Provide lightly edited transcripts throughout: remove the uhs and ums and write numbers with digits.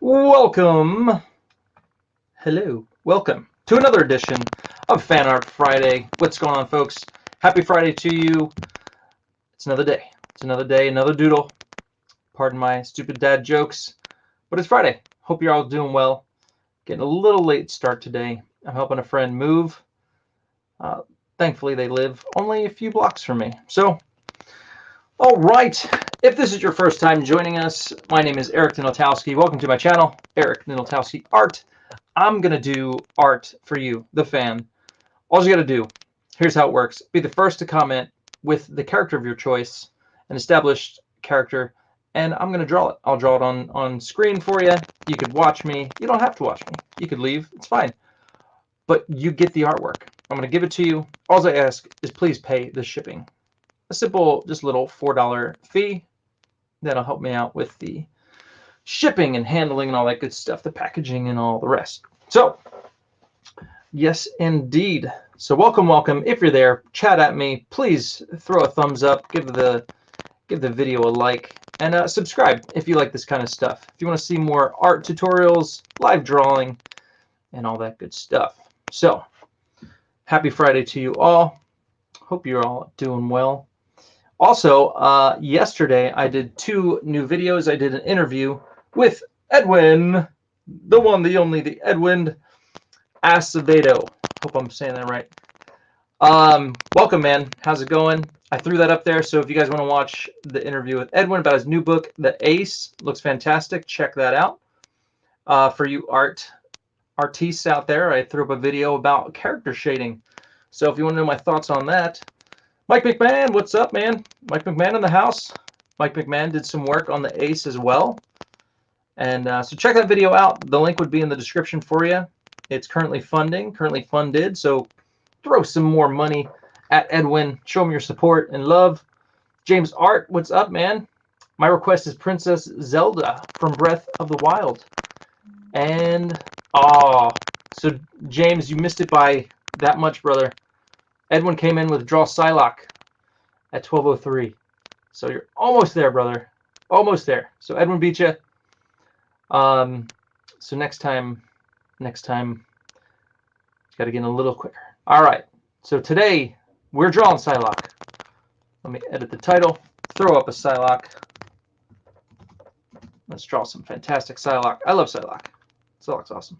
Welcome, hello, welcome to another edition of Fan Art Friday. What's going on, folks? Happy Friday to you. It's another day. It's another day, another doodle. Pardon my stupid dad jokes, but it's Friday. Hope you're all doing well. Getting a little late start today. I'm helping a friend move. Thankfully, they live only a few blocks from me. So, all right. If this is your first time joining us, my name is Eric Ninotowski. Welcome to my channel, Eric Ninotowski Art. I'm going to do art for you, the fan. All you got to do, here's how it works. Be the first to comment with the character of your choice, an established character, and I'm going to draw it. I'll draw it on screen for you. You could watch me. You don't have to watch me. You could leave. It's fine. But you get the artwork. I'm going to give it to you. All I ask is please pay the shipping. A simple, just little $4 fee. That'll help me out with the shipping and handling and all that good stuff, the packaging and all the rest. So, yes, indeed. So welcome. If you're there, chat at me. Please throw a thumbs up, give the video a like, and subscribe if you like this kind of stuff. If you want to see more art tutorials, live drawing, and all that good stuff. So, happy Friday to you all. Hope you're all doing well. Also, yesterday I did 2 new videos. I did an interview with Edwin, the one, the only, the Edwin Acevedo. Hope I'm saying that right. Welcome, man. How's it going? I threw that up there, so if you guys want to watch the interview with Edwin about his new book, The Ace, looks fantastic. Check that out. For you artists out there, I threw up a video about character shading. So if you want to know my thoughts on that, Mike McMahon, what's up, man? Mike McMahon in the house. Mike McMahon did some work on the Ace as well. And so check that video out. The link would be in the description for you. It's currently funded. So throw some more money at Edwin. Show him your support and love. James Art, what's up, man? My request is Princess Zelda from Breath of the Wild. And, so James, you missed it by that much, brother. Edwin came in with Draw Psylocke at 12:03. So you're almost there, brother. Almost there. So Edwin beat you. So next time, got to get in a little quicker. All right. So today, we're drawing Psylocke. Let me edit the title. Throw up a Psylocke. Let's draw some fantastic Psylocke. I love Psylocke. Psylocke's awesome.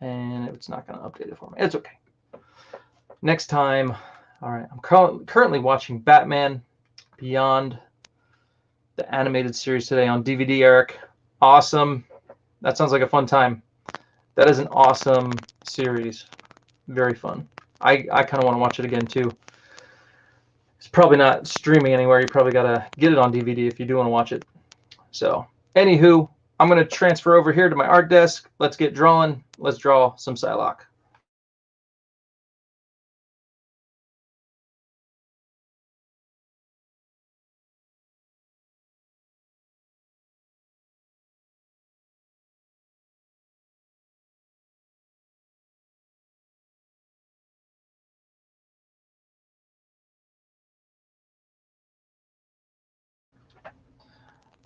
And it's not going to update it for me. It's okay. Next time, all right, I'm currently watching Batman Beyond, the animated series today on DVD, Eric. Awesome. That sounds like a fun time. That is an awesome series. Very fun. I kind of want to watch it again, too. It's probably not streaming anywhere. You probably got to get it on DVD if you do want to watch it. So, anywho, I'm going to transfer over here to my art desk. Let's get drawing. Let's draw some Psylocke.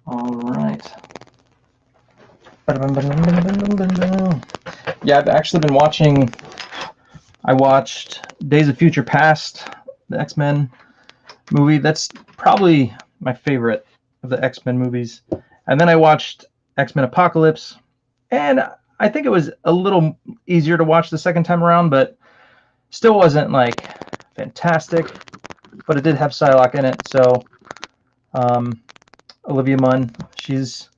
All right. Yeah, I've actually been watching. I watched Days of Future Past, the X-Men movie. That's probably my favorite of the X-Men movies. And then I watched X-Men Apocalypse, and I think it was a little easier to watch the second time around, but still wasn't like fantastic. But it did have Psylocke in it, so Olivia Munn, she's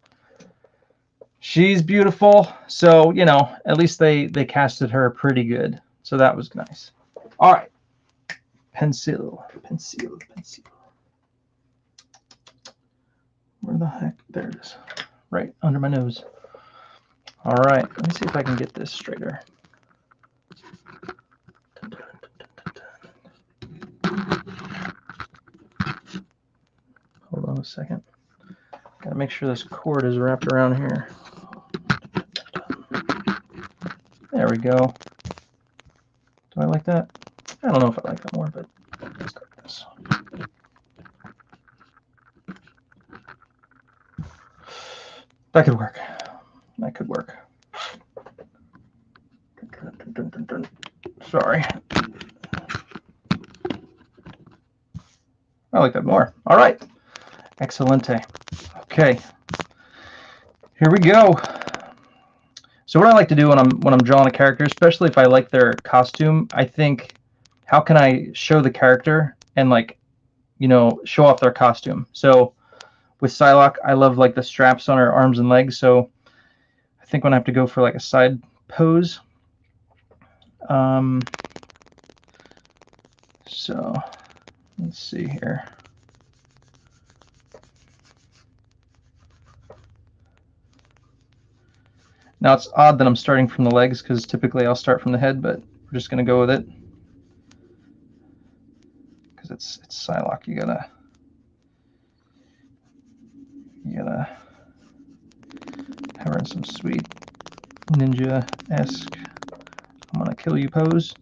beautiful. So, you know, at least they casted her pretty good. So that was nice. All right. Pencil. Where the heck? There it is. Right under my nose. All right. Let me see if I can get this straighter. Hold on a second. Gotta make sure this cord is wrapped around here. There we go. Do I like that? I don't know if I like that more, but let's start this. That could work. That could work. Sorry. I like that more. All right. Excelente. Okay. Here we go. So what I like to do when I'm drawing a character, especially if I like their costume, I think, how can I show the character and, like, you know, show off their costume? So with Psylocke, I love like the straps on her arms and legs. So I think when I have to go for like a side pose, so let's see here. Now it's odd that I'm starting from the legs because typically I'll start from the head, but we're just gonna go with it because it's Psylocke. You gotta have her in some sweet ninja-esque I'm gonna kill you pose.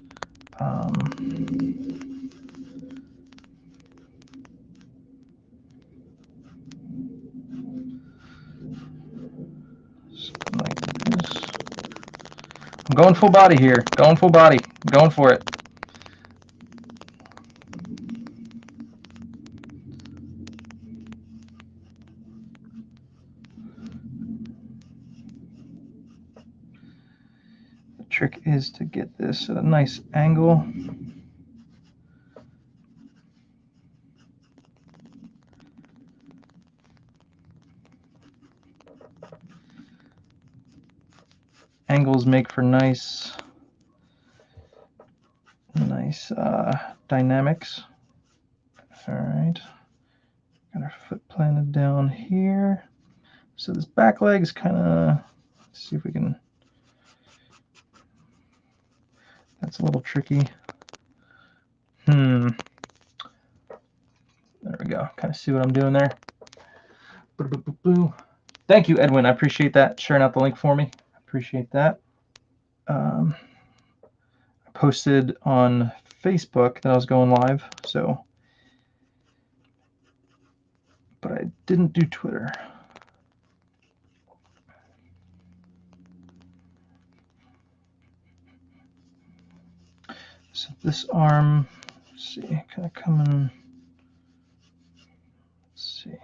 Something like this. I'm going full body here. Going full body. I'm going for it. The trick is to get this at a nice angle. Angles make for nice dynamics. All right, got our foot planted down here. So this back leg is kind of, let's see if we can, that's a little tricky. There we go, kind of see what I'm doing there. Thank you, Edwin, I appreciate that, sharing out the link for me. I appreciate that. I posted on Facebook that I was going live, so, but I didn't do Twitter. So this arm, let's see, kind of coming, let's see,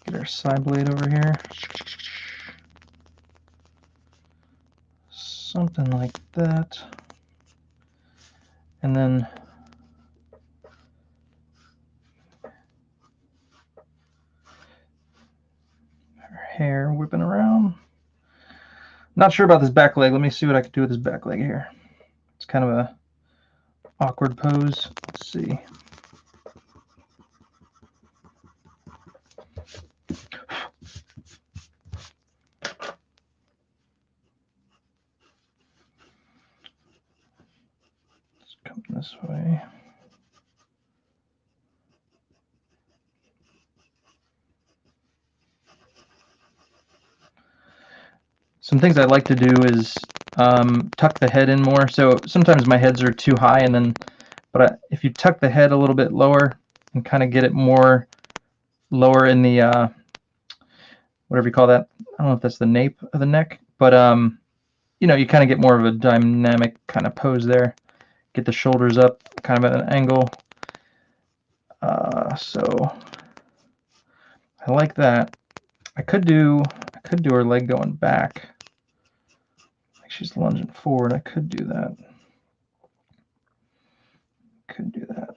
get our side blade over here. Something like that. And then her hair whipping around. Not sure about this back leg. Let me see what I can do with this back leg here. It's kind of a awkward pose. Let's see. Let's come this way. Some things I like to do is tuck the head in more. So sometimes my heads are too high, and then, but if you tuck the head a little bit lower and kind of get it more lower in the whatever you call that. I don't know if that's the nape of the neck, but you know, you kind of get more of a dynamic kind of pose there. Get the shoulders up, kind of at an angle. So I like that. I could do her leg going back, like she's lunging forward. I could do that. Could do that.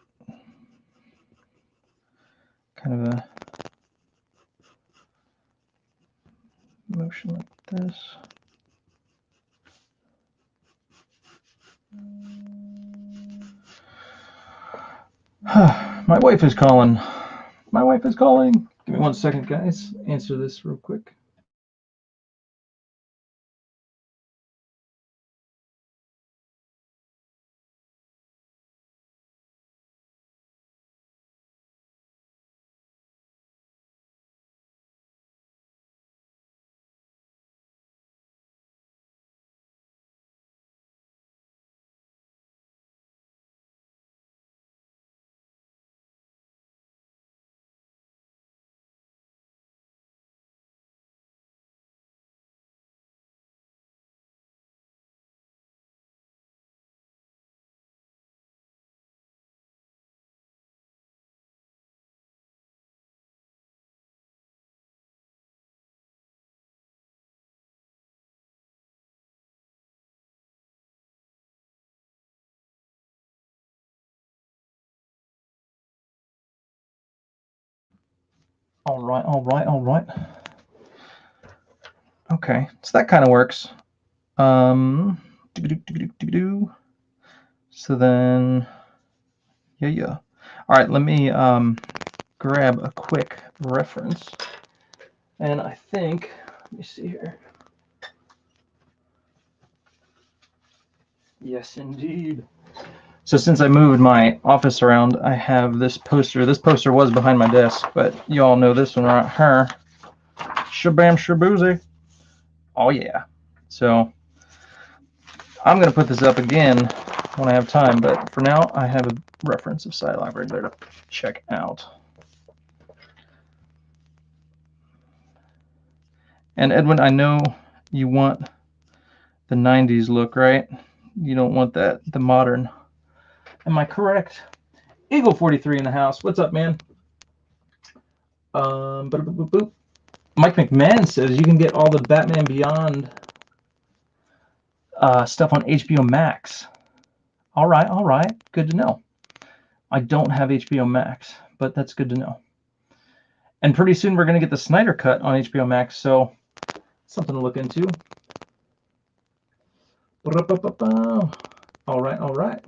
Kind of a motion like this. My wife is calling. My wife is calling. Give me 1 second, guys. Answer this real quick. All right, all right, all right. Okay, so that kind of works. So then, yeah. All right, let me grab a quick reference. And I think, let me see here. Yes, indeed. So since I moved my office around, I have this poster. This poster was behind my desk, but you all know this one right here. Shabam Shaboozy. Oh yeah. So I'm going to put this up again when I have time, but for now I have a reference of Psylocke right there to check out. And Edwin, I know you want the 90s look, right? You don't want that, the modern. Am I correct? Eagle 43 in the house. What's up, man? Mike McMahon says you can get all the Batman Beyond stuff on HBO Max. All right. Good to know. I don't have HBO Max, but that's good to know. And pretty soon we're going to get the Snyder Cut on HBO Max, so something to look into. All right.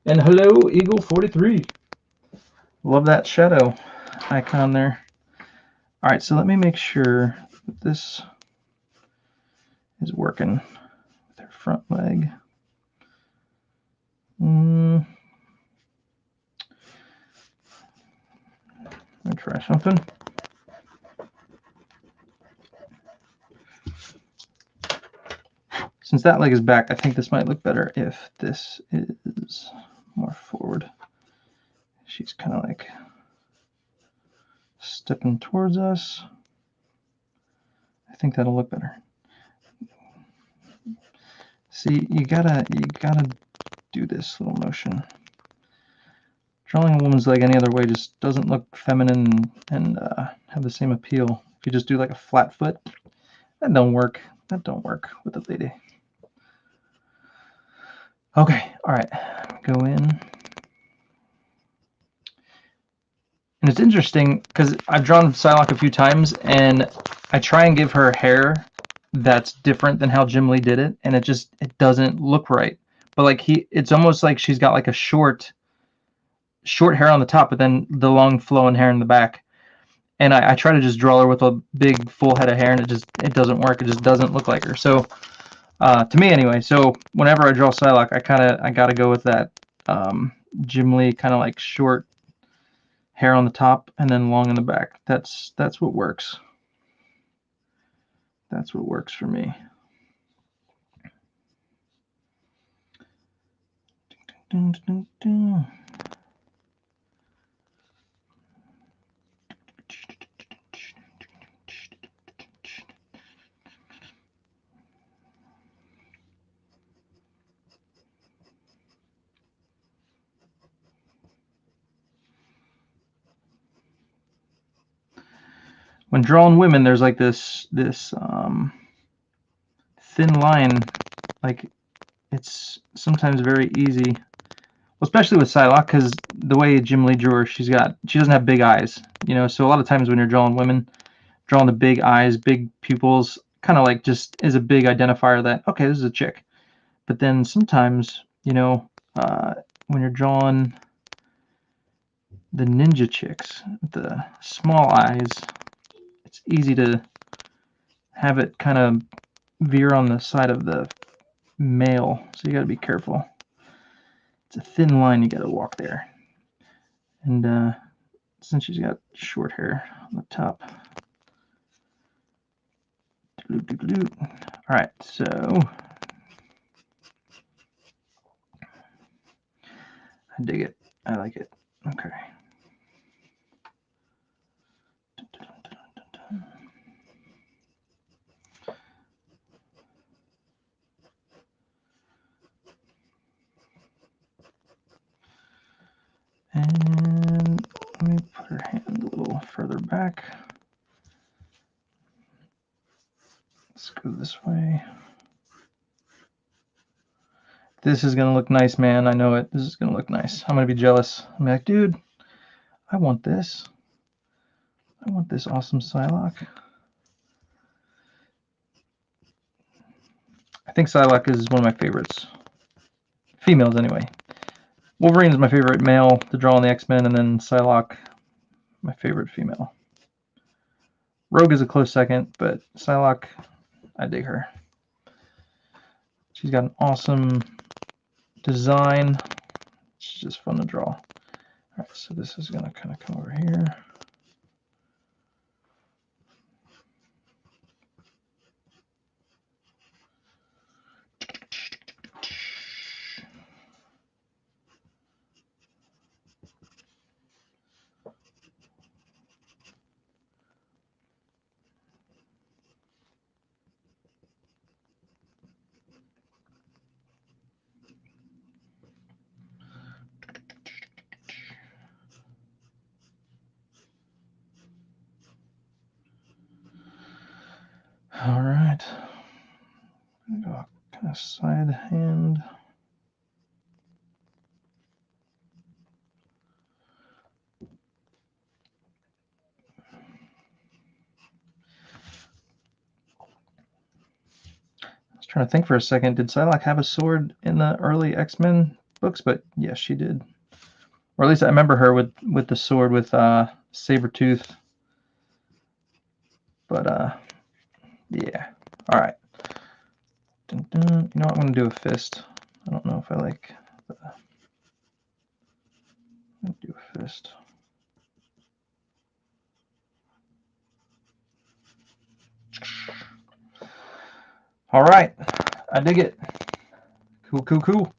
And hello, Eagle 43. Love that shadow icon there. All right, so let me make sure that this is working with her front leg. Let me try something. Since that leg is back, I think this might look better if this is more forward. She's kind of like stepping towards us. I think that'll look better. See, you gotta do this little motion. Drawing a woman's leg any other way just doesn't look feminine and have the same appeal. If you just do like a flat foot, that don't work. That don't work with a lady. Okay, all right, go in. And it's interesting because I've drawn Psylocke a few times, and I try and give her hair that's different than how Jim Lee did it, and it doesn't look right. But like it's almost like she's got like a short hair on the top, but then the long flowing hair in the back. And I try to just draw her with a big full head of hair, and it doesn't work. It just doesn't look like her. So to me anyway. So whenever I draw Psylocke, I gotta go with that Jim Lee kind of like short hair on the top and then long in the back. That's what works. That's what works for me. When drawing women, there's like this thin line. Like it's sometimes very easy, well, especially with Psylocke, because the way Jim Lee drew her, she doesn't have big eyes, you know. So a lot of times when you're drawing women, drawing the big eyes, big pupils, kind of like just is a big identifier that okay, this is a chick. But then sometimes, you know, when you're drawing the ninja chicks, the small eyes, it's easy to have it kind of veer on the side of the male, so you got to be careful. It's a thin line, you got to walk there. And since she's got short hair on the top. All right, so I dig it. I like it. Okay. And let me put her hand a little further back. Let's go this way. This is going to look nice, man. I know it. This is going to look nice. I'm going to be jealous. I'm like, dude, I want this. I want this awesome Psylocke. I think Psylocke is one of my favorites. Females, anyway. Wolverine is my favorite male to draw in the X-Men, and then Psylocke, my favorite female. Rogue is a close second, but Psylocke, I dig her. She's got an awesome design. It's just fun to draw. All right, so this is going to kind of come over here. All right. Go kind of side hand. I was trying to think for a second. Did Psylocke have a sword in the early X-Men books? But yes, she did. Or at least I remember her with the sword with Sabretooth. But yeah. All right. Dun, dun. You know what? I'm going to do a fist. I don't know if I like the... I'm going to do a fist. All right. I dig it. Cool, cool, cool.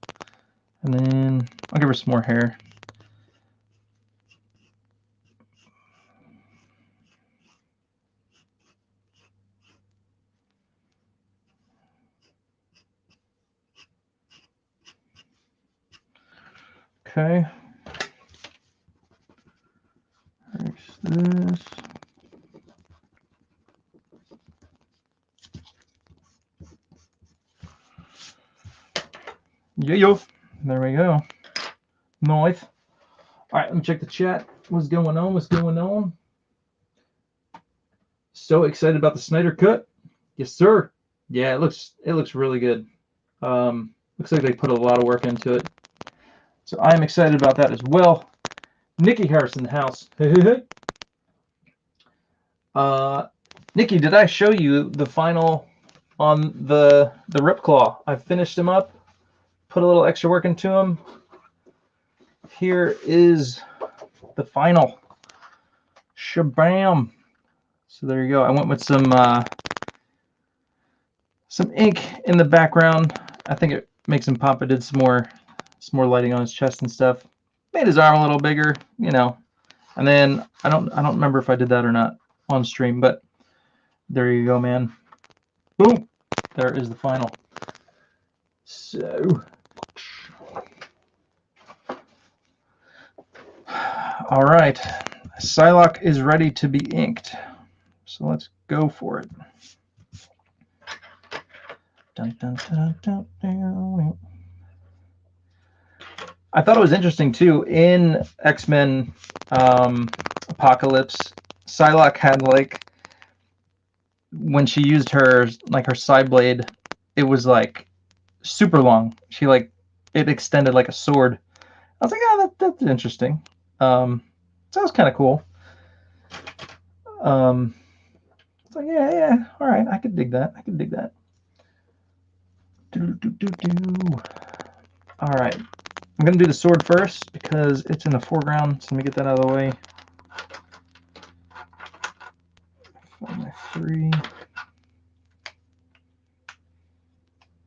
And then I'll give her some more hair. Okay. There's this. Yeah, there we go. Nice. All right, let me check the chat. What's going on? What's going on? So excited about the Snyder Cut. Yes, sir. Yeah, it looks really good. Looks like they put a lot of work into it. So I'm excited about that as well. Nikki Harris in the house. Nikki, did I show you the final on the Ripclaw? I finished him up, put a little extra work into him. Here is the final. Shabam. So there you go. I went with some ink in the background. I think it makes him pop. I did some more lighting on his chest and stuff. Made his arm a little bigger, you know. And then I don't remember if I did that or not on stream, but there you go, man. Boom. There is the final. So all right. Psylocke is ready to be inked. So let's go for it. Dun, dun, dun, dun, dun. I thought it was interesting too. In X-Men Apocalypse, Psylocke had like, when she used her side blade, it was like super long. She like, it extended like a sword. I was like, oh, that's interesting. So that was kind of cool. It's like, yeah, all right, I could dig that. All right, I'm gonna do the sword first because it's in the foreground. So let me get that out of the way. Find my 3.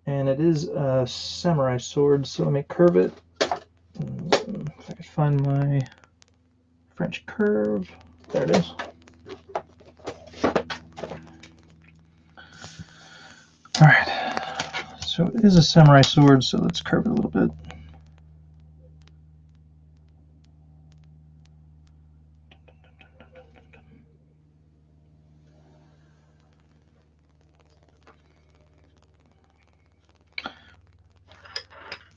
And it is a samurai sword, so let me curve it. If I could find my French curve. There it is. All right. So it is a samurai sword, so let's curve it a little bit.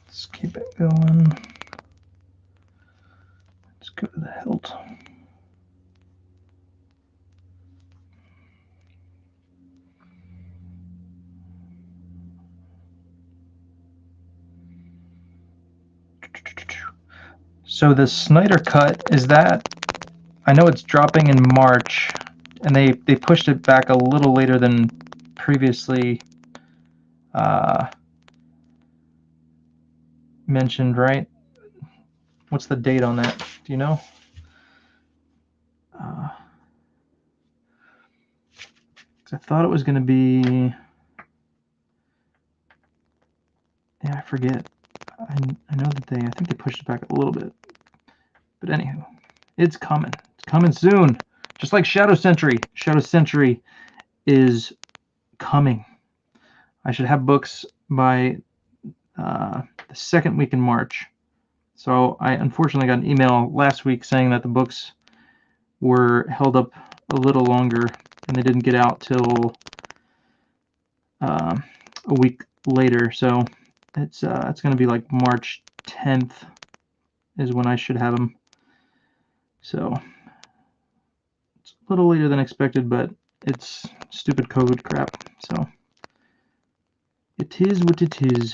Let's keep it going. Let's go to the hilt. So the Snyder Cut, is that, I know it's dropping in March, and they pushed it back a little later than previously mentioned, right? What's the date on that? Do you know? I thought it was going to be, yeah, I forget. I know that I think they pushed it back a little bit. But anywho, it's coming. It's coming soon. Just like Shadow Sentry. Shadow Sentry is coming. I should have books by the second week in March. So I unfortunately got an email last week saying that the books were held up a little longer and they didn't get out till a week later. So it's going to be like March 10th is when I should have them. So it's a little later than expected, but it's stupid COVID crap. So it is what it is.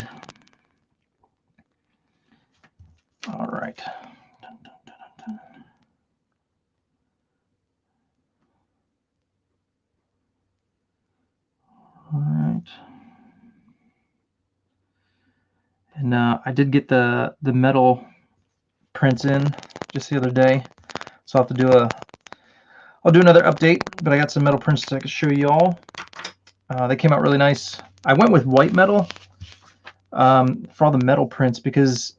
All right. All right. And I did get the metal prints in just the other day, so I'll have to I'll do another update, but I got some metal prints that I can show you all. They came out really nice. I went with white metal for all the metal prints because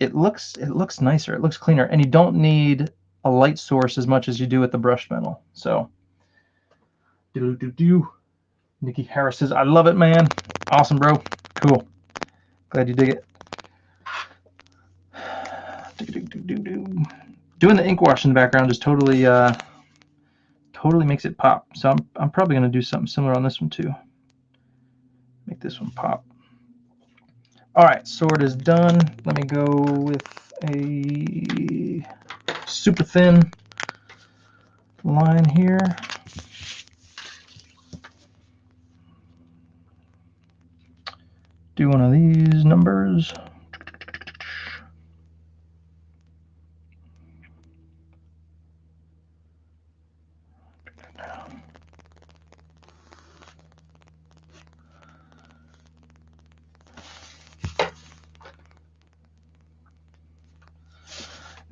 it looks nicer, it looks cleaner, and you don't need a light source as much as you do with the brushed metal. So Nikki Harris says, I love it, man. Awesome, bro. Cool. Glad you dig it. Doing the ink wash in the background just totally makes it pop. So I'm probably going to do something similar on this one too. Make this one pop. All right, sword is done. Let me go with a super thin line here. Do one of these numbers.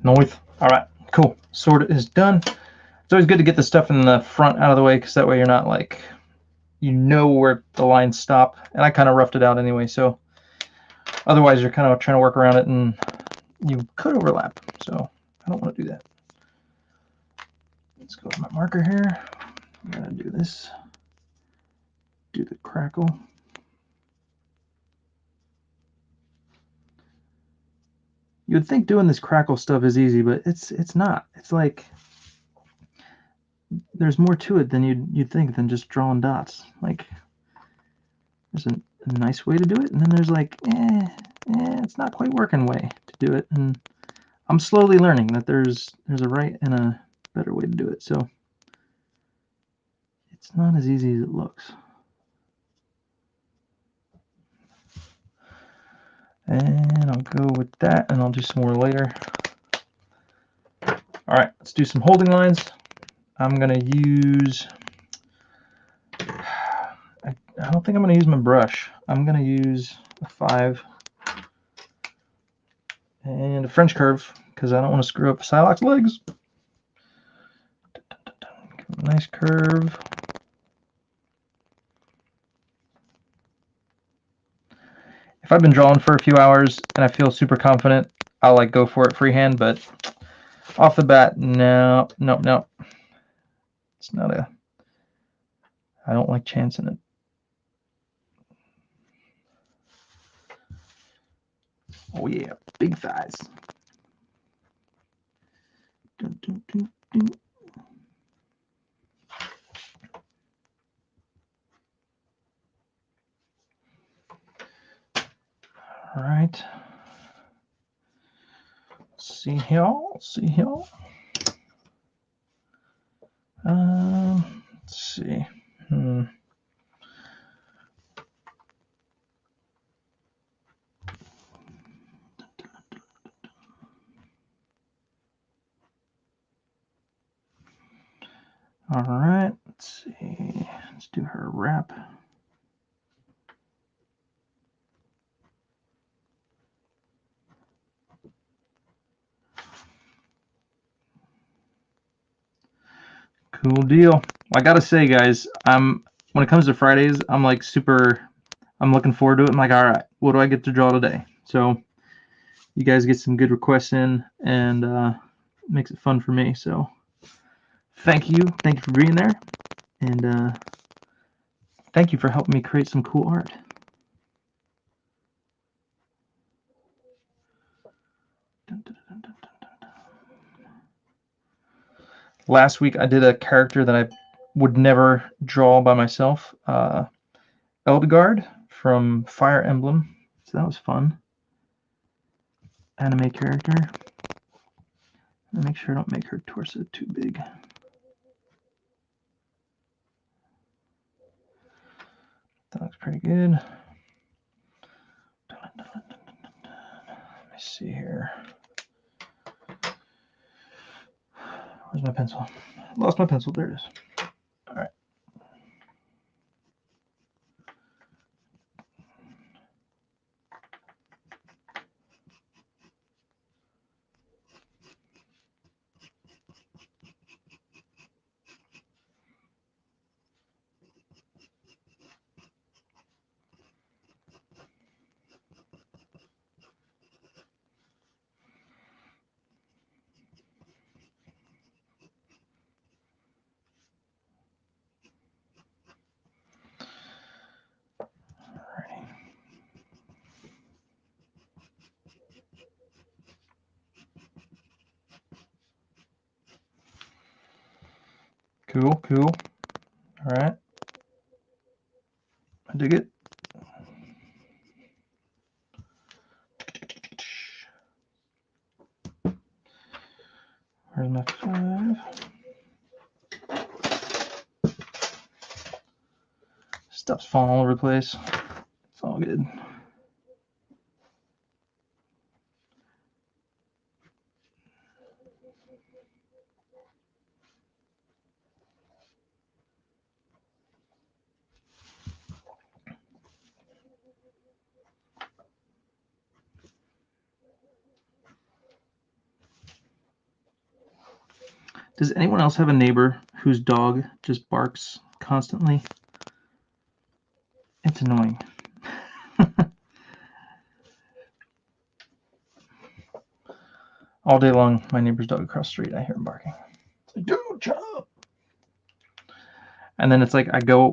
Nice. All right, cool. Sword is done. It's always good to get the stuff in the front out of the way because that way you're not like, you know where the lines stop. And I kind of roughed it out anyway, so otherwise you're kind of trying to work around it and you could overlap. So I don't want to do that. Let's go with my marker here. I'm going to do this. Do the crackle. You would think doing this crackle stuff is easy, but it's not. It's like there's more to it than you'd think than just drawing dots. Like there's a nice way to do it, and then there's like it's not quite working way to do it. And I'm slowly learning that there's a right and a better way to do it. So it's not as easy as it looks. And I'll go with that, and I'll do some more later. All right, let's do some holding lines. I'm going to use, I don't think I'm going to use my brush. I'm going to use a 5 and a French curve because I don't want to screw up Psylocke's legs. Nice curve. If I've been drawing for a few hours and I feel super confident, I'll like go for it freehand, but off the bat, no. It's not I don't like chancing it. Oh yeah, big thighs. Dun, dun, dun, dun. All right. See here. Let's see. All right, let's see. Let's do her wrap. Cool deal. I gotta say, guys, when it comes to Fridays, I'm like I'm looking forward to it. I'm like, all right, what do I get to draw today? So you guys get some good requests in, and makes it fun for me. So thank you for being there, and thank you for helping me create some cool art. Dun, dun, dun, dun, dun, dun. Last week I did a character that I would never draw by myself, Eldegard from Fire Emblem. So that was fun. Anime character. Make sure I don't make her torso too big. That looks pretty good. Let me see here. Where's my pencil? Lost my pencil. There it is. All right. Cool, cool. All right. I dig it. Where's my 5? Stuff's falling all over the place. It's all good. Does anyone else have a neighbor whose dog just barks constantly? It's annoying. All day long, my neighbor's dog across the street, I hear him barking. It's like, dude, shut up. And then it's like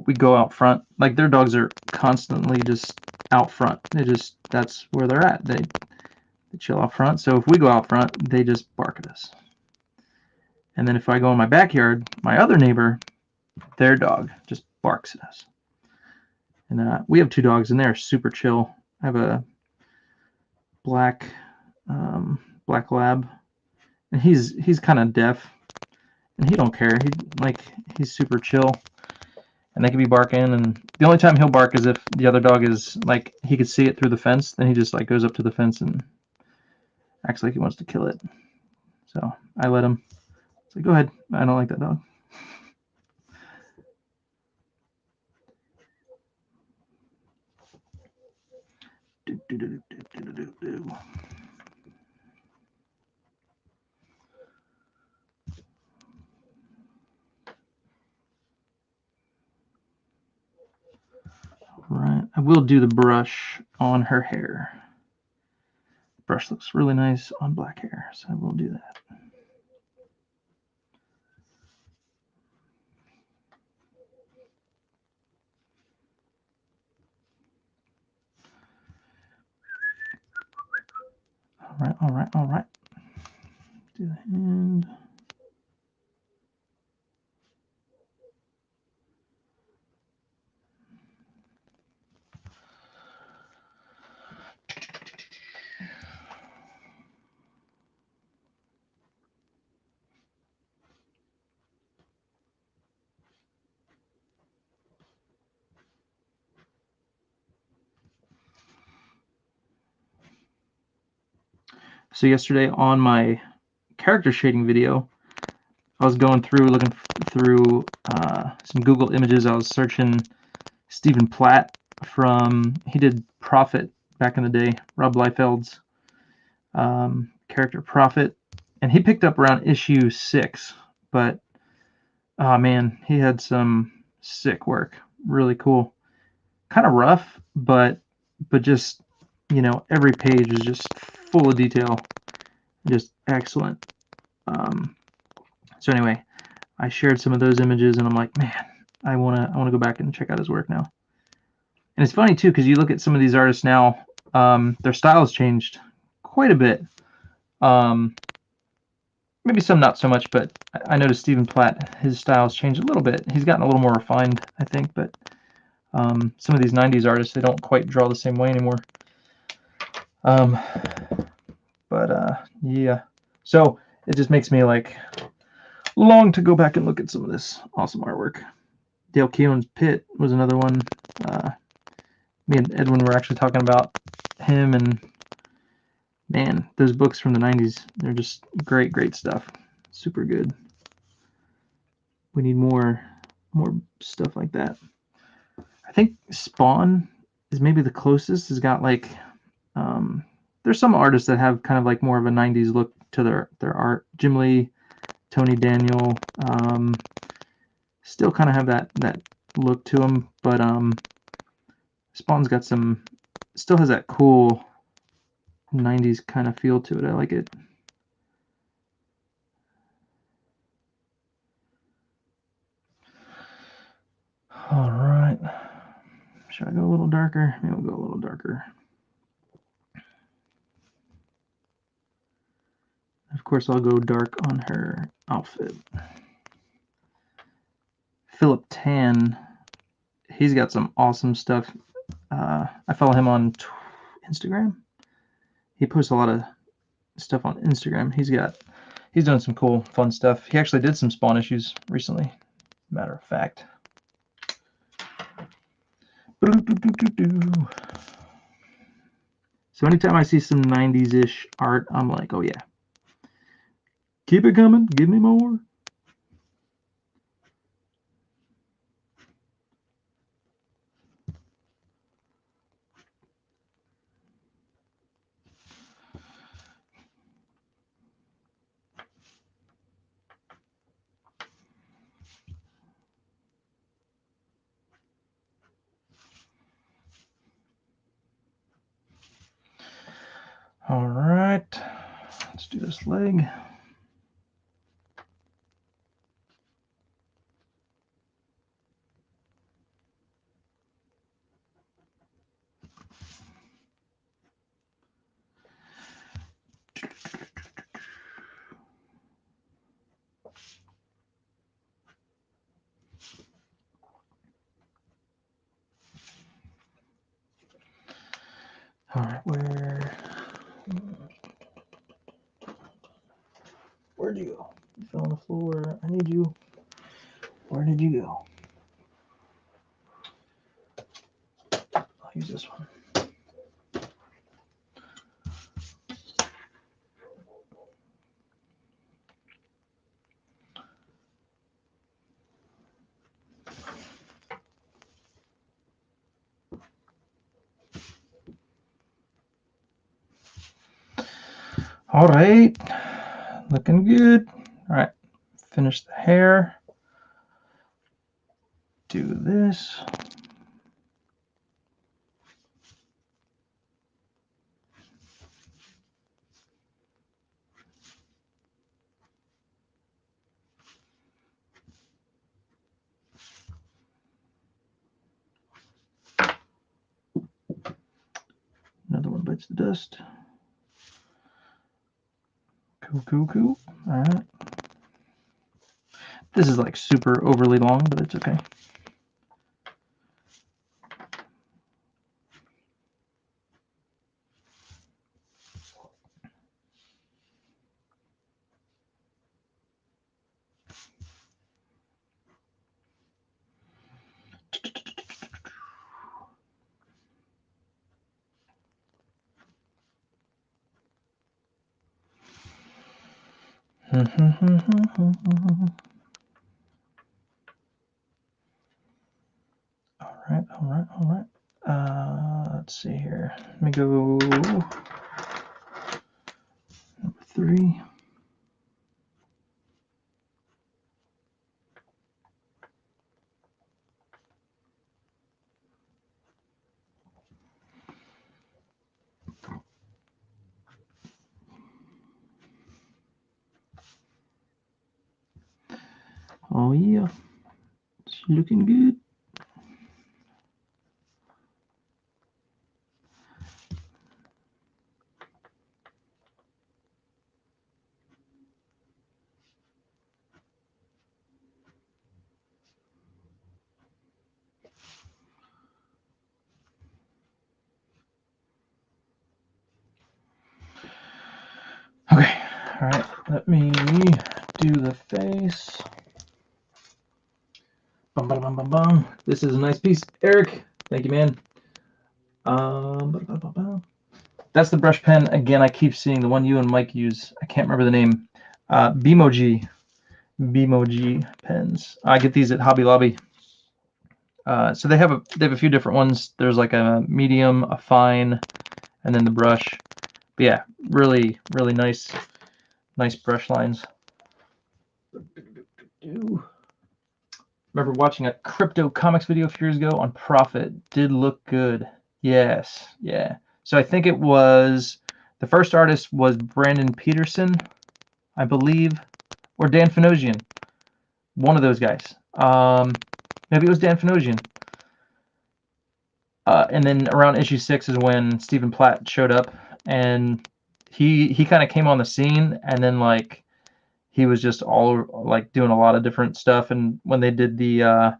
we go out front. Like their dogs are constantly just out front. That's where they're at. They chill out front. So if we go out front, they just bark at us. And then if I go in my backyard, my other neighbor, their dog just barks at us. And we have 2 dogs, and they're super chill. I have a black lab, and he's kind of deaf, and he don't care. He's super chill, and they could be barking, and the only time he'll bark is if the other dog is like he could see it through the fence. Then he just like goes up to the fence and acts like he wants to kill it. So I let him. It's like, go ahead. I don't like that dog. Right, I will do the brush on her hair. The brush looks really nice on black hair, so I will do that. All right. Do the hand. So yesterday on my character shading video, I was going through, looking through some Google images. I was searching Stephen Platt he did Prophet back in the day, Rob Liefeld's character Prophet, and he picked up around issue 6, but oh man, he had some sick work, really cool, kind of rough, but just, you know, every page is just full of detail, just excellent. So anyway, I shared some of those images, and I'm like, man, I wanna go back and check out his work now. And it's funny too, because you look at some of these artists now, their style has changed quite a bit. Maybe some not so much, but I noticed Stephen Platt, his style has changed a little bit. He's gotten a little more refined, I think, but some of these 90s artists, they don't quite draw the same way anymore. Yeah. So it just makes me like long to go back and look at some of this awesome artwork. Dale Keown's Pit was another one. Me and Edwin were actually talking about him, and man, those books from the 90s, they're just great stuff. Super good. We need more stuff like that. I think Spawn is maybe the closest. Has got like there's some artists that have kind of like more of a 90s look to their art. Jim Lee, Tony Daniel, still kind of have that look to them, but Spawn's got still has that cool 90s kind of feel to it. I like it. All right. Should I go a little darker? Maybe we'll go a little darker. Of course, I'll go dark on her outfit. Philip Tan, he's got some awesome stuff. I follow him on Instagram. He posts a lot of stuff on Instagram. He's doing some cool, fun stuff. He actually did some Spawn issues recently, matter of fact. So anytime I see some 90s-ish art, I'm like, oh yeah. Keep it coming. Give me more. All right. Let's do this leg. All right, where'd you go? You fell on the floor. I need you. Where did you go? I'll use this one. All right, looking good. All right, finish the hair. Do this. Another one bites the dust. Cool. All right. This is like super overly long, but it's okay. All right. Let's see here. Let me go number 3. Oh yeah, it's looking good. Okay, all right, let me do the face. Bum, bum, bum, bum, bum. This is a nice piece. Eric, thank you, man. That's the brush pen. Again, I keep seeing the one you and Mike use. I can't remember the name. Bemoji pens. I get these at Hobby Lobby. So they have a few different ones. There's like a medium, a fine, and then the brush. But yeah, really nice brush lines. Remember watching a crypto comics video a few years ago on Profit. Did look good. Yes, yeah. So I think it was, the first artist was Brandon Peterson, I believe, or Dan Finosian. One of those guys. Maybe it was Dan Finosian. And then around issue 6 is when Stephen Platt showed up, and he kind of came on the scene, and then like he was just all like doing a lot of different stuff. And when they did the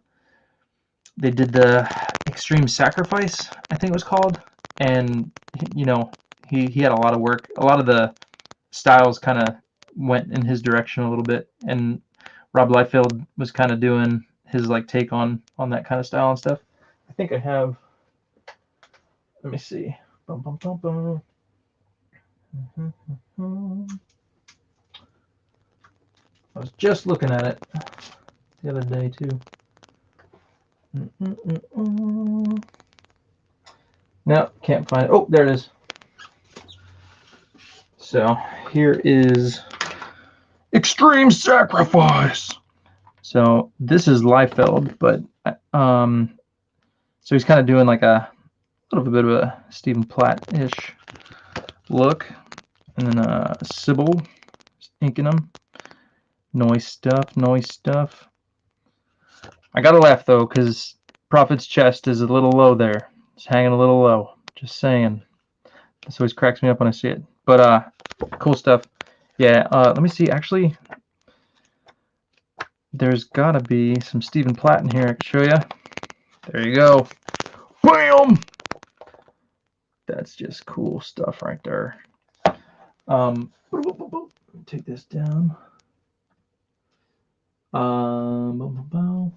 Extreme Sacrifice, I think it was called, and you know, he had a lot of work. A lot of the styles kind of went in his direction a little bit, and Rob Liefeld was kind of doing his like take on that kind of style and stuff. I think I have, let me see. Bum, bum, bum, bum. I was just looking at it the other day too. No, can't find it. Oh, there it is. So here is Extreme Sacrifice. So this is Liefeld, but so he's kind of doing like a little bit of a Stephen Platt-ish look, and then Sybil inking them. Noise stuff. I gotta laugh though, because Prophet's chest is a little low there. It's hanging a little low. Just saying. This always cracks me up when I see it. But cool stuff. Yeah. Let me see. Actually, there's gotta be some Stephen Platt in here. I can show you. There you go. Bam! That's just cool stuff right there. Take this down. Oh,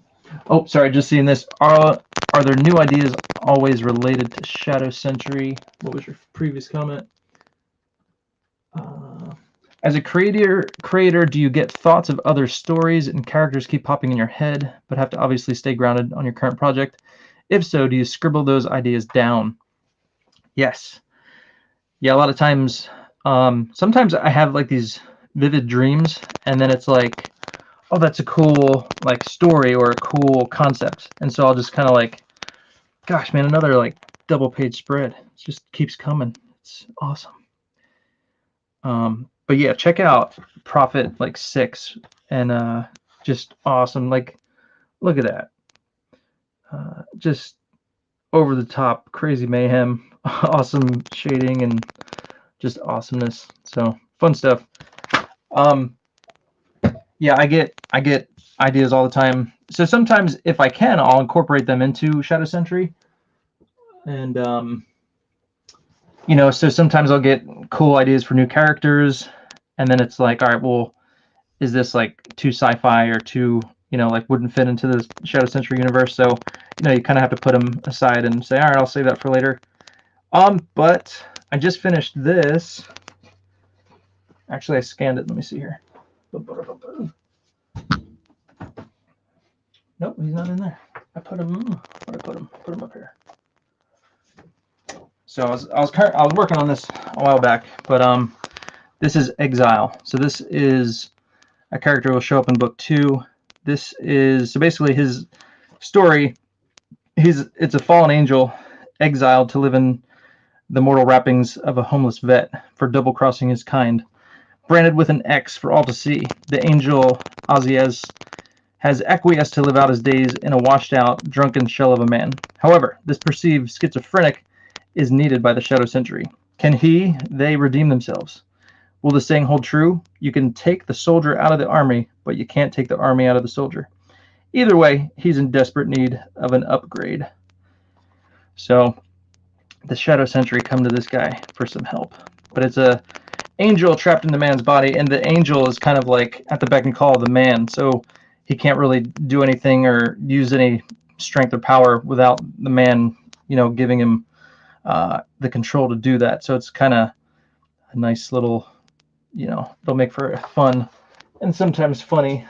sorry, just seeing this. Are there new ideas always related to Shadow Sentry? What was your previous comment? As a creator, do you get thoughts of other stories and characters keep popping in your head, but have to obviously stay grounded on your current project? If so, do you scribble those ideas down? Yes. Yeah, a lot of times, sometimes I have like these vivid dreams, and then it's like, oh, that's a cool like story or a cool concept, and so I'll just kind of like, gosh, man, another like double page spread. It just keeps coming. It's awesome. But yeah, check out Prophet like 6, and just awesome. Like, look at that. Just over the top, crazy mayhem, awesome shading, and just awesomeness. So fun stuff. Yeah, I get ideas all the time. So sometimes, if I can, I'll incorporate them into Shadow Sentry. And you know, so sometimes I'll get cool ideas for new characters, and then it's like, all right, well, is this like too sci-fi or too, you know, like wouldn't fit into the Shadow Sentry universe? So, you know, you kind of have to put them aside and say, all right, I'll save that for later. But I just finished this. Actually, I scanned it. Let me see here. Nope, he's not in there. I put him. Where'd I put him? Put him up here. So I was working on this a while back, but this is Exile. So this is a character who will show up in book 2. This is so basically his story. It's a fallen angel exiled to live in the mortal wrappings of a homeless vet for double-crossing his kind. Branded with an X for all to see, the angel Ozias has acquiesced to live out his days in a washed-out, drunken shell of a man. However, this perceived schizophrenic is needed by the Shadow Sentry. Can they redeem themselves? Will the saying hold true? You can take the soldier out of the army, but you can't take the army out of the soldier. Either way, he's in desperate need of an upgrade. So the Shadow Sentry come to this guy for some help. But it's a angel trapped in the man's body, and the angel is kind of like at the beck and call of the man, so he can't really do anything or use any strength or power without the man, giving him the control to do that. So it's kind of a nice little, it'll make for a fun and sometimes funny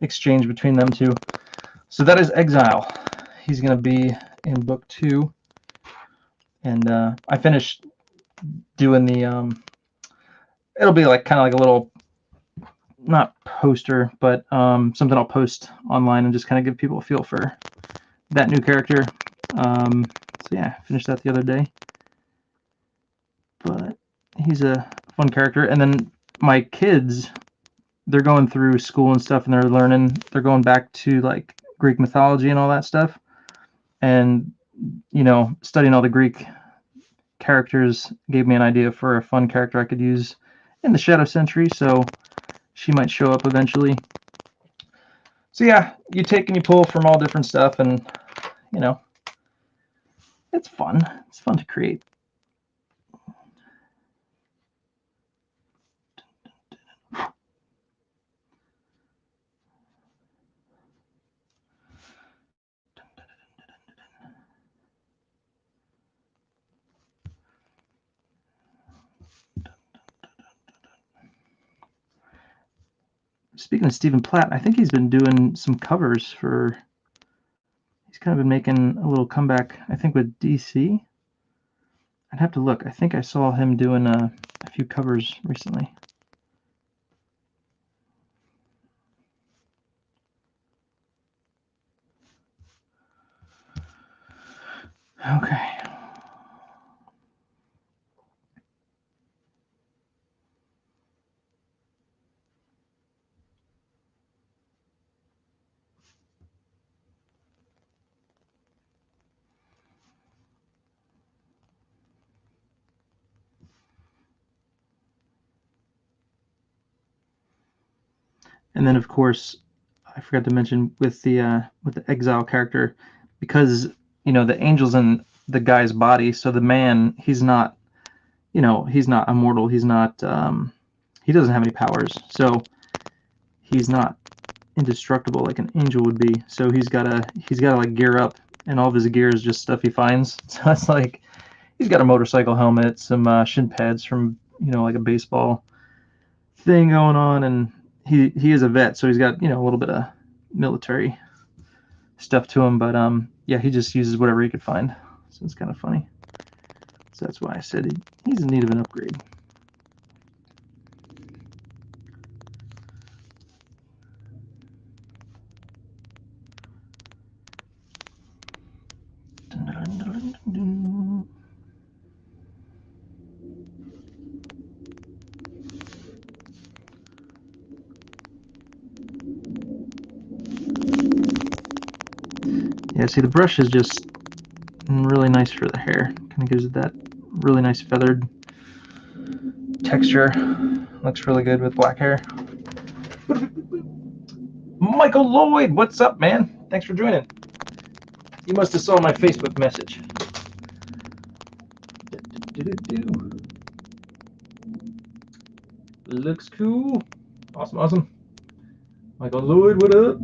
exchange between them two. So that is Exile. He's going to be in book 2. And I finished doing the, it'll be like kind of like a little, not poster, but something I'll post online and just kind of give people a feel for that new character. So yeah, I finished that the other day. But he's a fun character. And then my kids, they're going through school and stuff, and they're going back to like Greek mythology and all that stuff. And, studying all the Greek characters gave me an idea for a fun character I could use in the Shadow Sentry, so she might show up eventually. So yeah, you take and you pull from all different stuff, and it's fun. It's fun to create. Speaking of Stephen Platt, I think he's been doing some covers for. He's kind of been making a little comeback, I think, with DC. I'd have to look. I think I saw him doing a few covers recently. Okay. And then, of course, I forgot to mention with the Exile character, because the angel's in the guy's body, so the man, he's not immortal. He's not. He doesn't have any powers, so he's not indestructible like an angel would be. So he's gotta like gear up, and all of his gear is just stuff he finds. So it's like he's got a motorcycle helmet, some shin pads from like a baseball thing going on, and he is a vet, so he's got a little bit of military stuff to him, but yeah, he just uses whatever he could find, so it's kind of funny. So that's why I said he's in need of an upgrade. Yeah, see, the brush is just really nice for the hair. Kind of gives it that really nice feathered texture. Looks really good with black hair. Michael Lloyd, what's up, man? Thanks for joining. You must have saw my Facebook message. Looks cool. Awesome. Michael Lloyd, what up?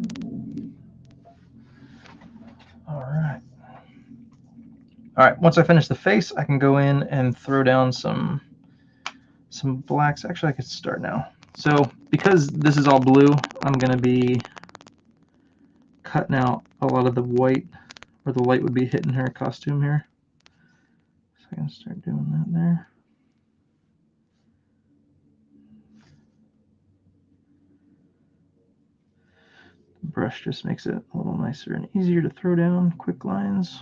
All right, once I finish the face, I can go in and throw down some blacks. Actually, I could start now. So because this is all blue, I'm going to be cutting out a lot of the white where the light would be hitting her costume here. So I'm going to start doing that there. The brush just makes it a little nicer and easier to throw down quick lines.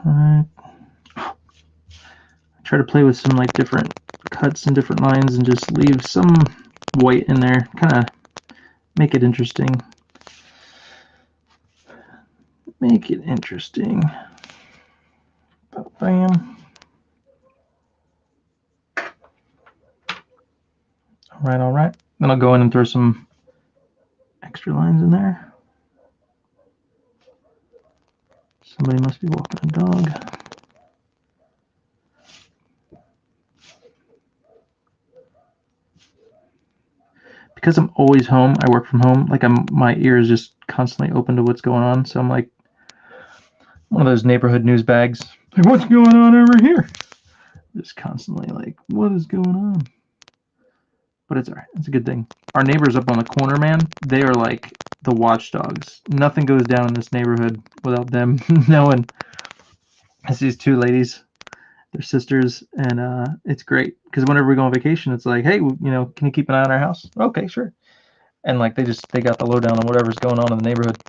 Alright. I try to play with some like different cuts and different lines and just leave some white in there. Kind of make it interesting. Make it interesting. Bam. Alright, alright. Then I'll go in and throw some extra lines in there. Somebody must be walking a dog. Because I'm always home, I work from home, like my ear is just constantly open to what's going on. So I'm like one of those neighborhood news bags. Like, what's going on over here? Just constantly like, what is going on? But it's alright. It's a good thing. Our neighbors up on the corner, man, they are like the watchdogs. Nothing goes down in this neighborhood without them knowing. It's these two ladies. They're sisters, and it's great because whenever we go on vacation, it's like, hey, you know, can you keep an eye on our house? Okay, sure. And like they got the lowdown on whatever's going on in the neighborhood.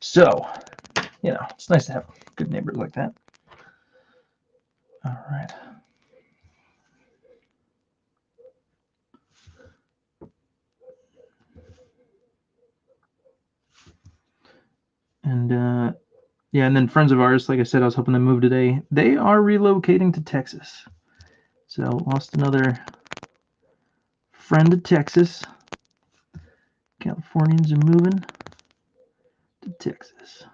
So, you know, it's nice to have good neighbors like that. All right. And yeah, and then friends of ours, like I said, I was hoping to move today. They are relocating to Texas. So lost another friend to Texas. Californians are moving to Texas.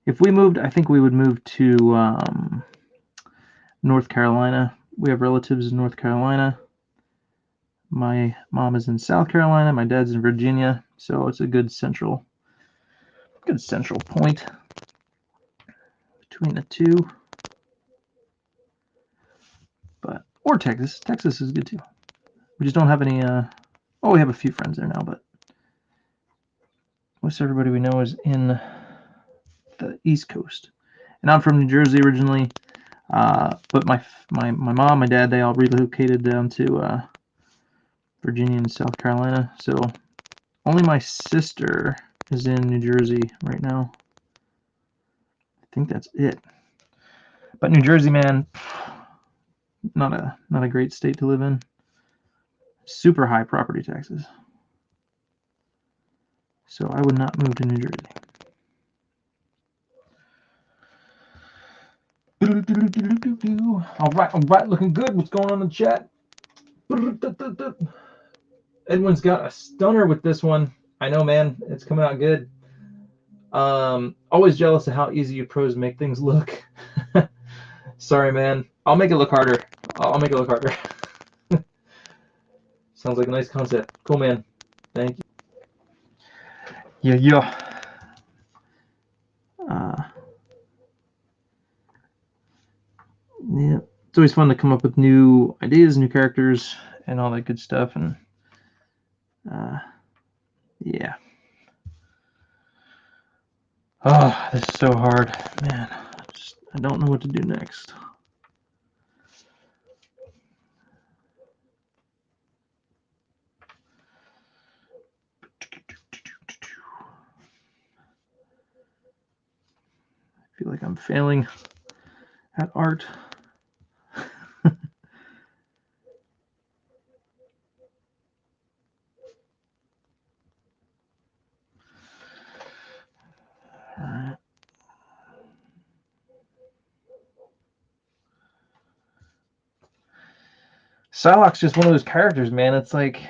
If we moved, I think we would move to North Carolina. We have relatives in North Carolina. My mom is in South Carolina. My dad's in Virginia. So it's a good central point between the two. But or Texas. Texas is good too. We just don't have any. Oh, we have a few friends there now, but most everybody we know is in the East Coast. And I'm from New Jersey originally, but my mom, my dad, they all relocated down to Virginia and South Carolina. So only my sister is in New Jersey right now. I think that's it. But New Jersey, man, not a great state to live in. Super high property taxes. So I would not move to New Jersey. All right, looking good. What's going on in the chat? Edwin's got a stunner with this one. I know, man. It's coming out good. Always jealous of how easy you pros make things look. Sorry, man. I'll make it look harder. I'll make it look harder. Sounds like a nice concept. Cool, man. Thank you. Yeah. Yeah. It's always fun to come up with new ideas, new characters, and all that good stuff. And yeah. Oh, this is so hard, man. I don't know what to do next. like I'm failing at art. All right. Psylocke's just one of those characters, man. It's like,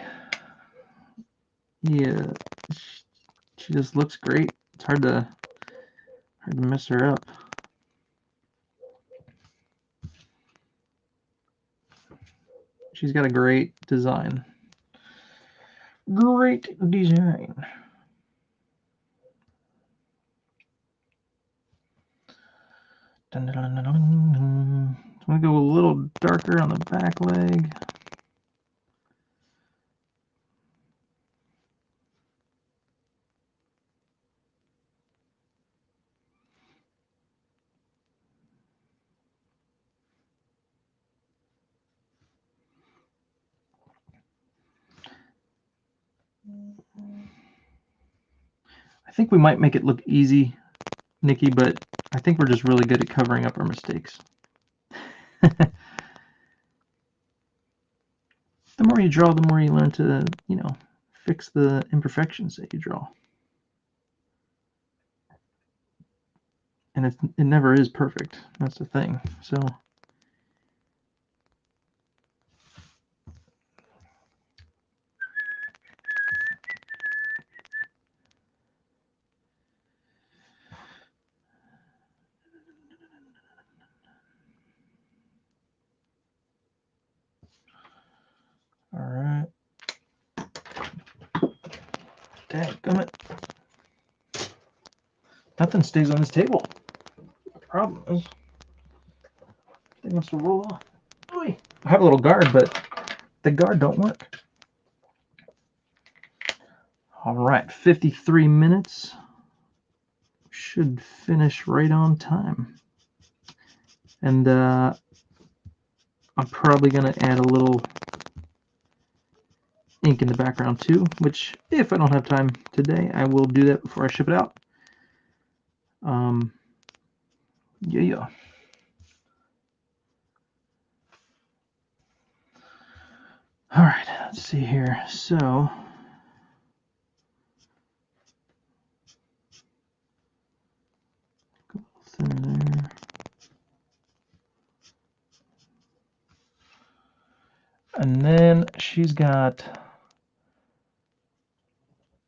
yeah, she just looks great. It's hard to mess her up. She's got a great design. Great design. Dun, dun, dun, dun, dun. So I'm going to go a little darker on the back leg. I think we might make it look easy, Nikki, but I think we're just really good at covering up our mistakes. The more you draw, the more you learn to, you know, fix the imperfections that you draw. And it never is perfect. That's the thing. So all right. Dadgummit. Nothing stays on this table. The problem is they must have rolled off. I have a little guard, but the guard don't work. All right, 53 minutes. Should finish right on time. And I'm probably going to add a little ink in the background too, which if I don't have time today, I will do that before I ship it out. Yeah. All right, let's see here. So go thinner there. And then she's got,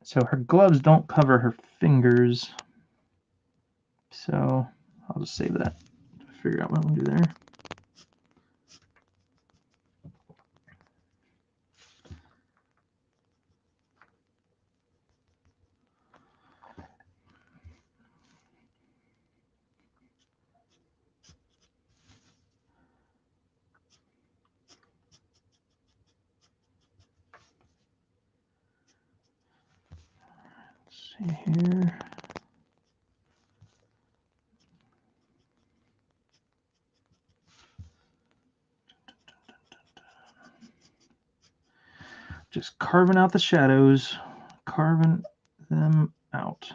so her gloves don't cover her fingers. So I'll just save that to figure out what I'm going to do there. Let's see here. Just carving out the shadows, carving them out.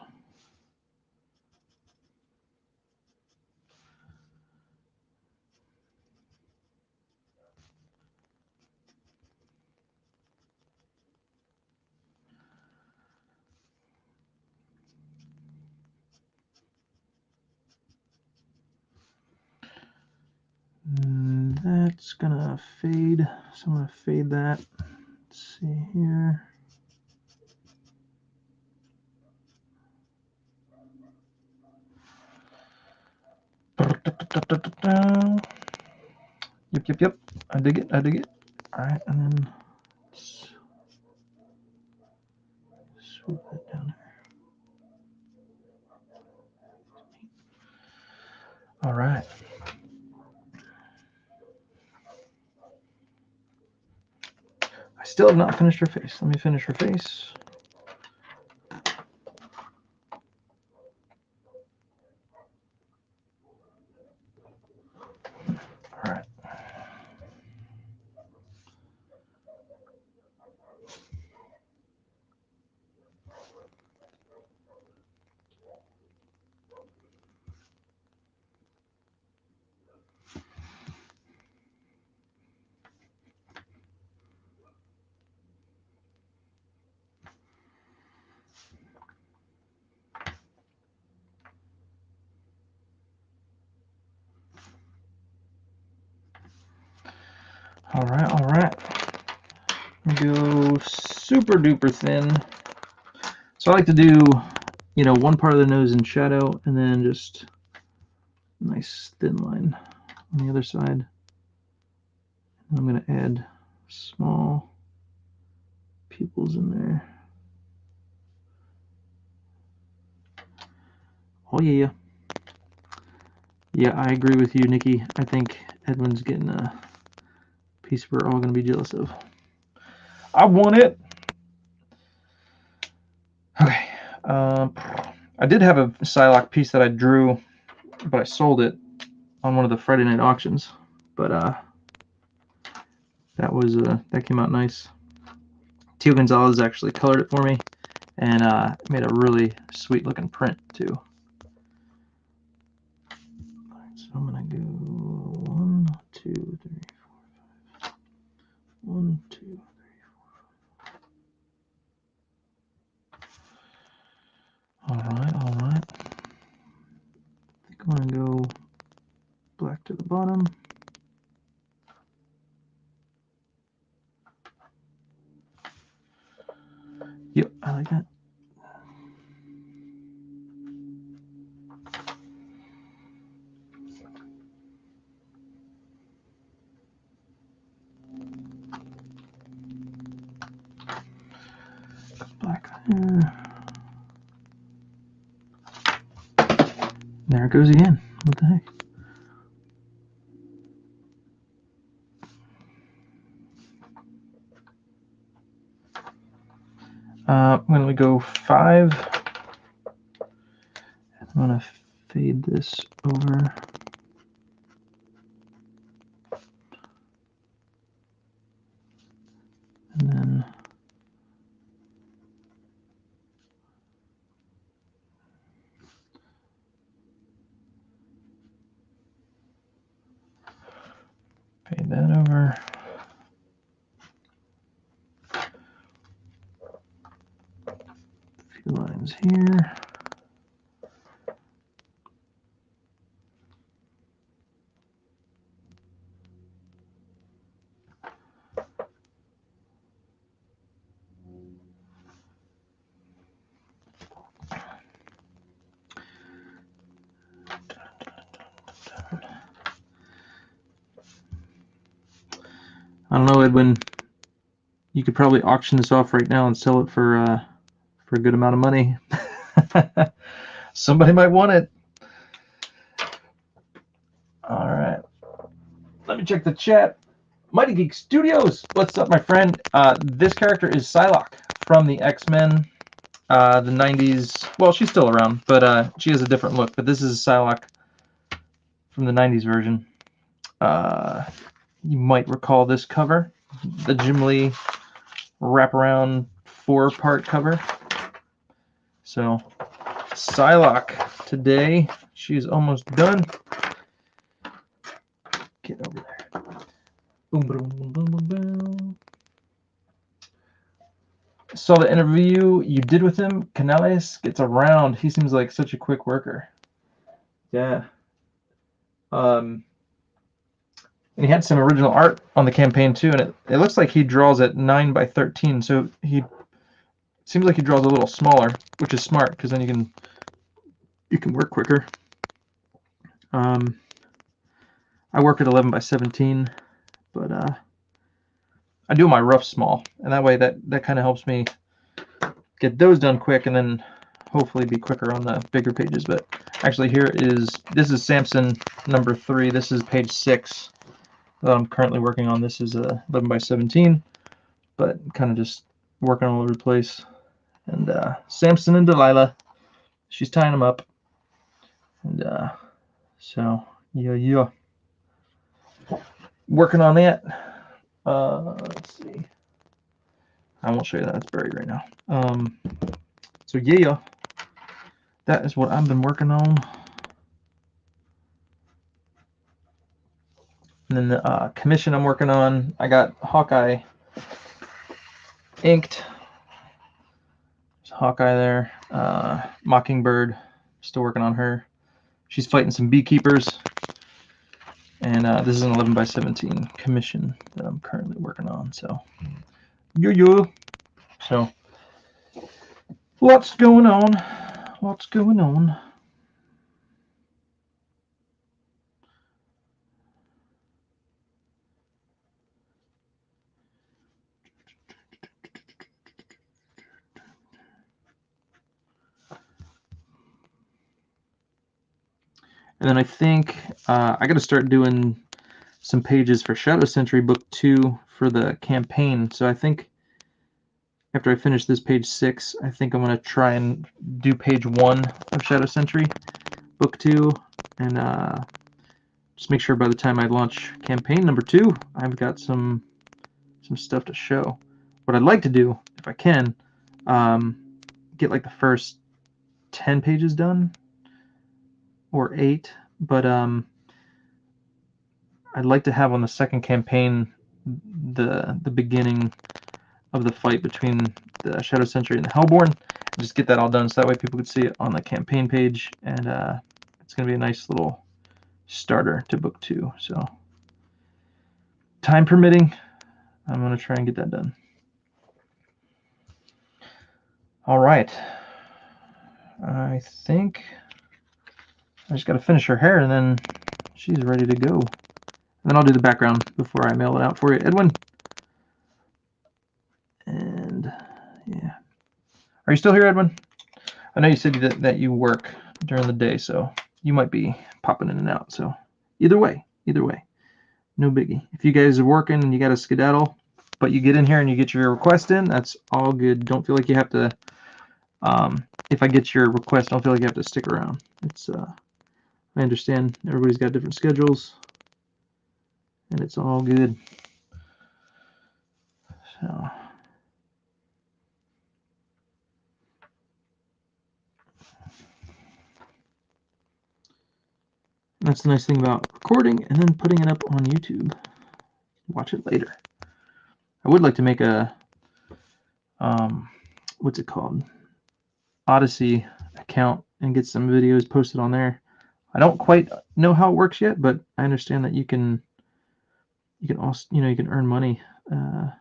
And that's gonna fade, so I'm gonna fade that. Let's see here. Yep. I dig it. All right, and then swoop that down there. All right. I still have not finished her face. Let me finish her face. All right. All right, all right. Go super duper thin. So I like to do, you know, one part of the nose in shadow and then just a nice thin line on the other side. I'm going to add small pupils in there. Oh yeah. Yeah, I agree with you, Nikki. I think Edwin's getting a piece we're all going to be jealous of. I want it. Okay. I did have a Psylocke piece that I drew, but I sold it on one of the Friday night auctions. But that came out nice. Tio Gonzalez actually colored it for me, and made a really sweet looking print too. So I'm gonna go 1, 2, 3, 4, 5. 1, 2, 3, 4, 5. All right, all right. I think I'm gonna go black to the bottom. Yep, I like that. Black there. There it goes again. What the heck? I'm going to go 5. I'm going to fade this over. And then fade that over. A few lines here. I don't know, Edwin. You could probably auction this off right now and sell it for a good amount of money. Somebody might want it. All right. Let me check the chat. Mighty Geek Studios. What's up, my friend? This character is Psylocke from the X-Men, the 90s. Well, she's still around, but she has a different look. But this is Psylocke from the 90s version. You might recall this cover, the Jim Lee wraparound 4-part cover. So Psylocke today, she's almost done. Get over there. Boom, boom, boom, boom, boom, boom. Saw the interview you did with him. Canales gets around. He seems like such a quick worker. Yeah. And he had some original art on the campaign too, and it looks like he draws at 9 by 13. So he seems like he draws a little smaller, which is smart because then you can work quicker. I work at 11 by 17, but I do my rough small, and that way that kind of helps me get those done quick, and then hopefully be quicker on the bigger pages. But actually, this is Samson number 3. This is page 6 that I'm currently working on. This is 11 by 17, but kind of just working all over the place. And Samson and Delilah, she's tying them up, and so yeah, working on that. Let's see. I won't show you that. It's buried right now. So yeah, that is what I've been working on. And then the commission I'm working on, I got Hawkeye inked. There's Hawkeye there. Mockingbird, still working on her. She's fighting some beekeepers. And this is an 11 by 17 commission that I'm currently working on. So, yo. So, lots going on. Lots going on. And then I think I got to start doing some pages for Shadow Sentry Book 2 for the campaign. So I think after I finish this page 6, I think I'm going to try and do page 1 of Shadow Sentry Book 2, and just make sure by the time I launch campaign number 2, I've got some stuff to show. What I'd like to do, if I can, get like the first 10 pages done, or 8, but I'd like to have on the second campaign the beginning of the fight between the Shadow Sentry and the Hellborn. Just get that all done so that way people could see it on the campaign page, and it's going to be a nice little starter to book 2. So, time permitting, I'm going to try and get that done. All right. I think I just got to finish her hair, and then she's ready to go. And then I'll do the background before I mail it out for you, Edwin. And yeah. Are you still here, Edwin? I know you said that you work during the day, so you might be popping in and out. So either way, no biggie. If you guys are working and you got to skedaddle, but you get in here and you get your request in, that's all good. Don't feel like you have to, if I get your request, don't feel like you have to stick around. It's, I understand everybody's got different schedules, and it's all good. So. That's the nice thing about recording and then putting it up on YouTube. Watch it later. I would like to make a, what's it called? Odyssey account and get some videos posted on there. I don't quite know how it works yet, but I understand that you can also, you can earn money by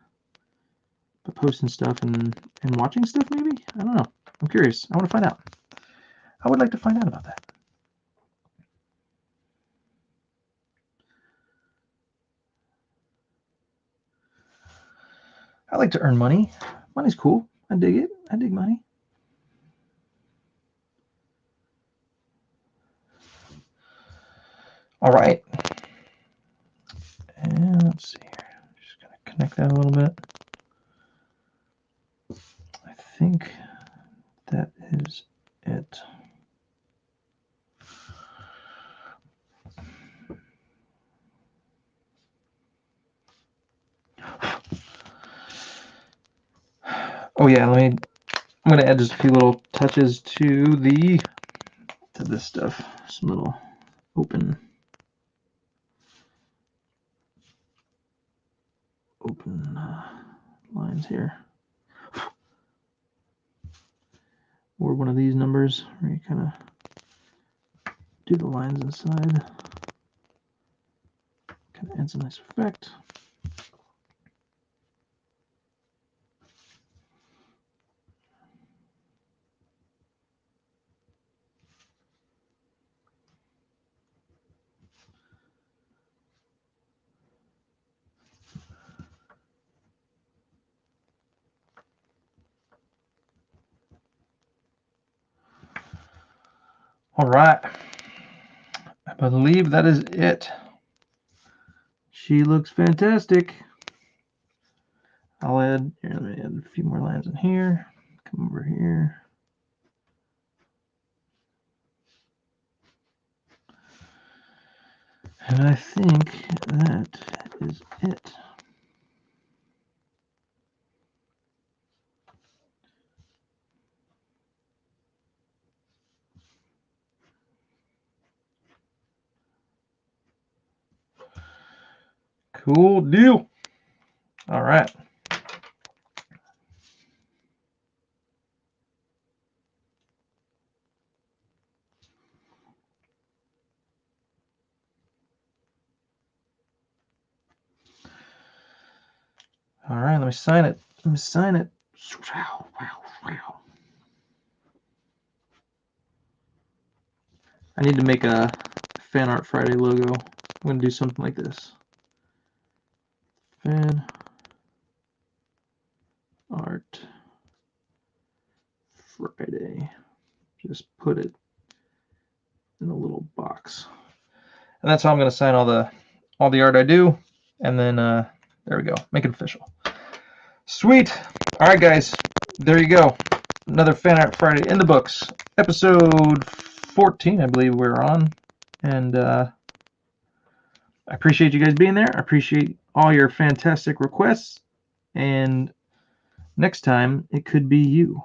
posting stuff and watching stuff maybe? I don't know. I'm curious. I want to find out. I would like to find out about that. I like to earn money. Money's cool. I dig it. I dig money. All right. And let's see here. I'm just going to connect that a little bit. I think that is it. Oh yeah, I'm going to add just a few little touches to this stuff. Some little open lines here. Or one of these numbers where you kind of do the lines inside. Kind of adds a nice effect. All right. I believe that is it. She looks fantastic. Let me add a few more lines in here. Come over here. And I think that is it. Cool deal. All right. All right, let me sign it. Let me sign it. I need to make a Fan Art Friday logo. I'm going to do something like this. Fan Art Friday. Just put it in a little box. And that's how I'm going to sign all the art I do. And then there we go. Make it official. Sweet. All right, guys. There you go. Another Fan Art Friday in the books. Episode 14, I believe we're on. And I appreciate you guys being there. I appreciate all your fantastic requests. And next time, it could be you.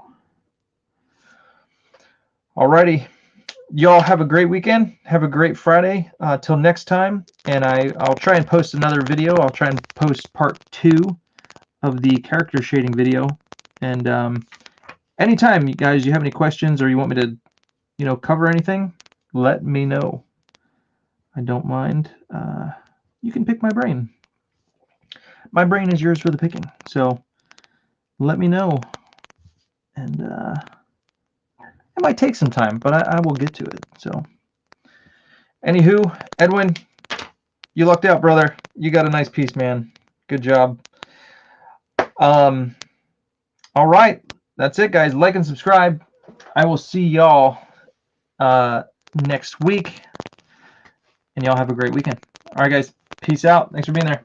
Alrighty. Y'all have a great weekend. Have a great Friday. Till next time. And I'll try and post another video. I'll try and post part 2 of the character shading video. And anytime, you guys, you have any questions or you want me to, cover anything, let me know. I don't mind. You can pick my brain. My brain is yours for the picking. So let me know. And it might take some time, but I will get to it. So anywho, Edwin, you lucked out, brother. You got a nice piece, man. Good job. All right. That's it, guys. Like and subscribe. I will see y'all next week. And y'all have a great weekend. All right, guys. Peace out. Thanks for being there.